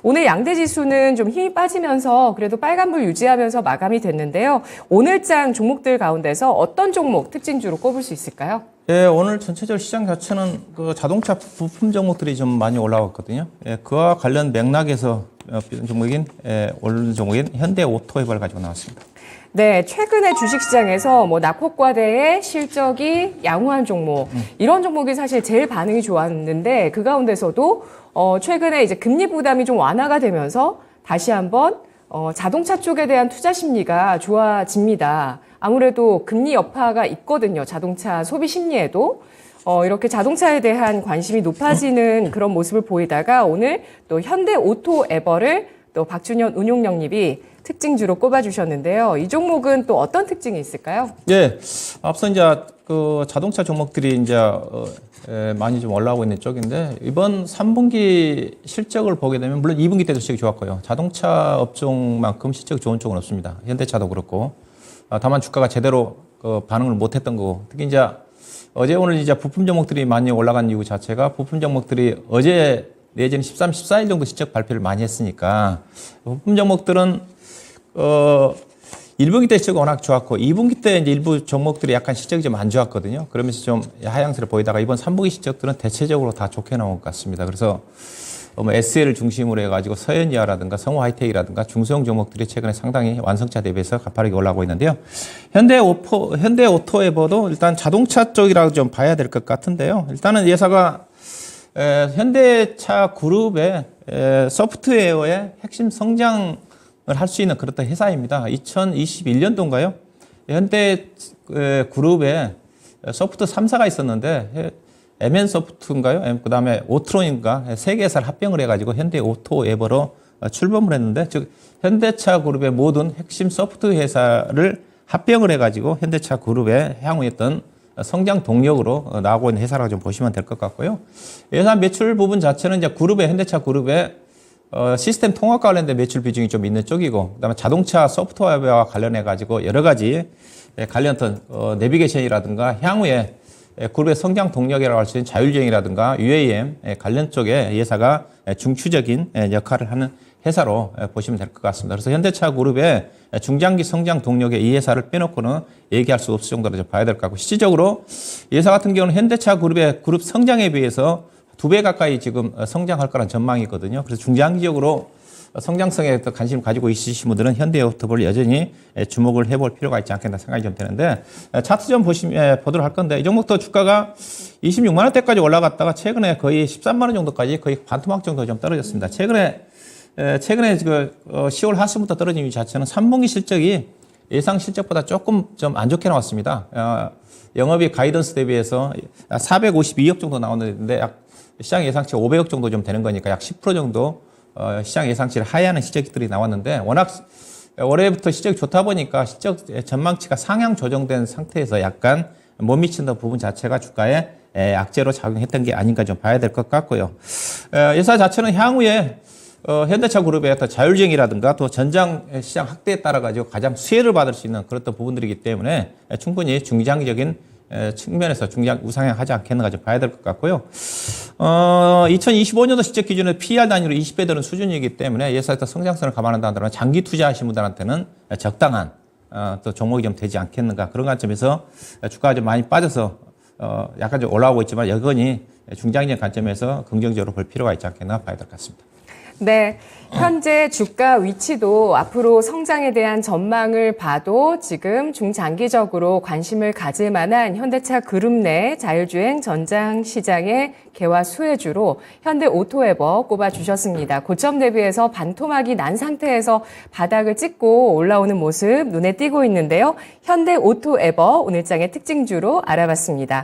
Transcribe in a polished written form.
오늘 양대 지수는 좀 힘이 빠지면서 그래도 빨간불 유지하면서 마감이 됐는데요. 오늘장 종목들 가운데서 어떤 종목 특징주로 꼽을 수 있을까요? 예, 오늘 전체적으로 시장 자체는 그 자동차 부품 종목들이 좀 많이 올라왔거든요. 예, 그와 관련 맥락에서 종목인 오른 종목인 현대오토앱을 가지고 나왔습니다. 네, 최근에 주식시장에서 낙폭과대의 실적이 양호한 종목, 이런 종목이 사실 제일 반응이 좋았는데 그 가운데서도 최근에 이제 금리 부담이 좀 완화가 되면서 다시 한번 자동차 쪽에 대한 투자 심리가 좋아집니다. 아무래도 금리 여파가 있거든요. 자동차 소비 심리에도. 이렇게 자동차에 대한 관심이 높아지는 그런 모습을 보이다가 오늘 또 현대오토에버를 또 박준현 운용영립이 특징주로 꼽아주셨는데요. 이 종목은 또 어떤 특징이 있을까요? 예, 앞서 이제 그 자동차 종목들이 이제 많이 좀 올라오고 있는 쪽인데 이번 3분기 실적을 보게 되면 물론 2분기 때도 실적이 좋았고요. 자동차 업종만큼 실적이 좋은 쪽은 없습니다. 현대차도 그렇고 다만 주가가 제대로 반응을 못했던 거고 특히 이제 어제 오늘 이제 부품 종목들이 많이 올라간 이유 자체가 부품 종목들이 어제 내지는 13, 14일 정도 실적 발표를 많이 했으니까 부품 종목들은 1분기 때 실적이 워낙 좋았고 2분기 때 이제 일부 종목들이 약간 실적이 좀 안 좋았거든요. 그러면서 좀 하향세를 보이다가 이번 3분기 실적들은 대체적으로 다 좋게 나온 것 같습니다. 그래서 SL을 중심으로 해가지고 서현이아라든가 성우하이텍이라든가 중소형 종목들이 최근에 상당히 완성차 대비해서 가파르게 올라오고 있는데요. 현대오토에버도 일단 자동차 쪽이라고 좀 봐야 될 것 같은데요. 일단은 이 회사가 현대차 그룹의 소프트웨어의 핵심 성장을 할 수 있는 그런 회사입니다. 2021년도인가요? 현대 그룹에 소프트 3사가 있었는데 MN소프트인가요? 그 다음에 오트론인가? 세 개 회사를 합병을 해가지고 현대오토에버로 출범을 했는데 즉 현대차 그룹의 모든 핵심 소프트 회사를 합병을 해가지고 현대차 그룹의 향후에 어떤 성장 동력으로 나오고 있는 회사라고 좀 보시면 될 것 같고요. 회사 매출 부분 자체는 이제 그룹의 현대차 그룹의 시스템 통합과 관련된 매출 비중이 좀 있는 쪽이고, 그다음에 자동차 소프트웨어와 관련해 가지고 여러 가지 관련된 내비게이션이라든가 향후에 그룹의 성장 동력이라고 할 수 있는 자율주행이라든가 UAM 관련 쪽에 이 회사가 중추적인 역할을 하는 회사로 보시면 될 것 같습니다. 그래서 현대차 그룹의 중장기 성장 동력에 이 회사를 빼놓고는 얘기할 수 없을 정도로 좀 봐야 될 것 같고, 실질적으로 이 회사 같은 경우는 현대차 그룹의 그룹 성장에 비해서 2배 가까이 지금 성장할 거란 전망이거든요. 그래서 중장기적으로 성장성에 관심을 가지고 있으신 분들은 현대오토를 여전히 주목을 해볼 필요가 있지 않겠나 생각이 좀 되는데, 차트 좀 보도록 할 건데, 이 종목도 주가가 26만 원대까지 올라갔다가 최근에 거의 13만 원 정도까지 거의 반토막 정도 좀 떨어졌습니다. 최근에 그 10월 하순부터 떨어진 이유 자체는 3분기 실적이 예상 실적보다 조금 좀 안 좋게 나왔습니다. 영업이익 가이던스 대비해서 452억 정도 나오는데 약 시장 예상치 500억 정도 좀 되는 거니까 약 10% 정도 시장 예상치를 하회하는 실적들이 나왔는데, 워낙 올해부터 실적이 좋다 보니까 실적 전망치가 상향 조정된 상태에서 약간 못 미치는 부분 자체가 주가에 악재로 작용했던 게 아닌가 좀 봐야 될 것 같고요. 회사 자체는 향후에 현대차 그룹의 어떤 자율주행이라든가 또 전장 시장 확대에 따라 가지고 가장 수혜를 받을 수 있는 그런 부분들이기 때문에 충분히 중장기적인 측면에서 우상향하지 않겠는가 좀 봐야 될 것 같고요. 2025년도 실적 기준에 PR 단위로 20배 되는 수준이기 때문에 이 회사에서 성장성을 감안한다면 장기 투자하신 분들한테는 적당한 또 종목이 좀 되지 않겠는가, 그런 관점에서 주가가 좀 많이 빠져서 약간 좀 올라오고 있지만 여전히 중장기적 관점에서 긍정적으로 볼 필요가 있지 않겠나 봐야 될 것 같습니다. 네, 현재 주가 위치도 앞으로 성장에 대한 전망을 봐도 지금 중장기적으로 관심을 가질 만한 현대차 그룹 내 자율주행 전장 시장의 개화 수혜주로 현대오토에버 꼽아주셨습니다. 고점 대비해서 반토막이 난 상태에서 바닥을 찍고 올라오는 모습 눈에 띄고 있는데요. 현대오토에버 오늘장의 특징주로 알아봤습니다.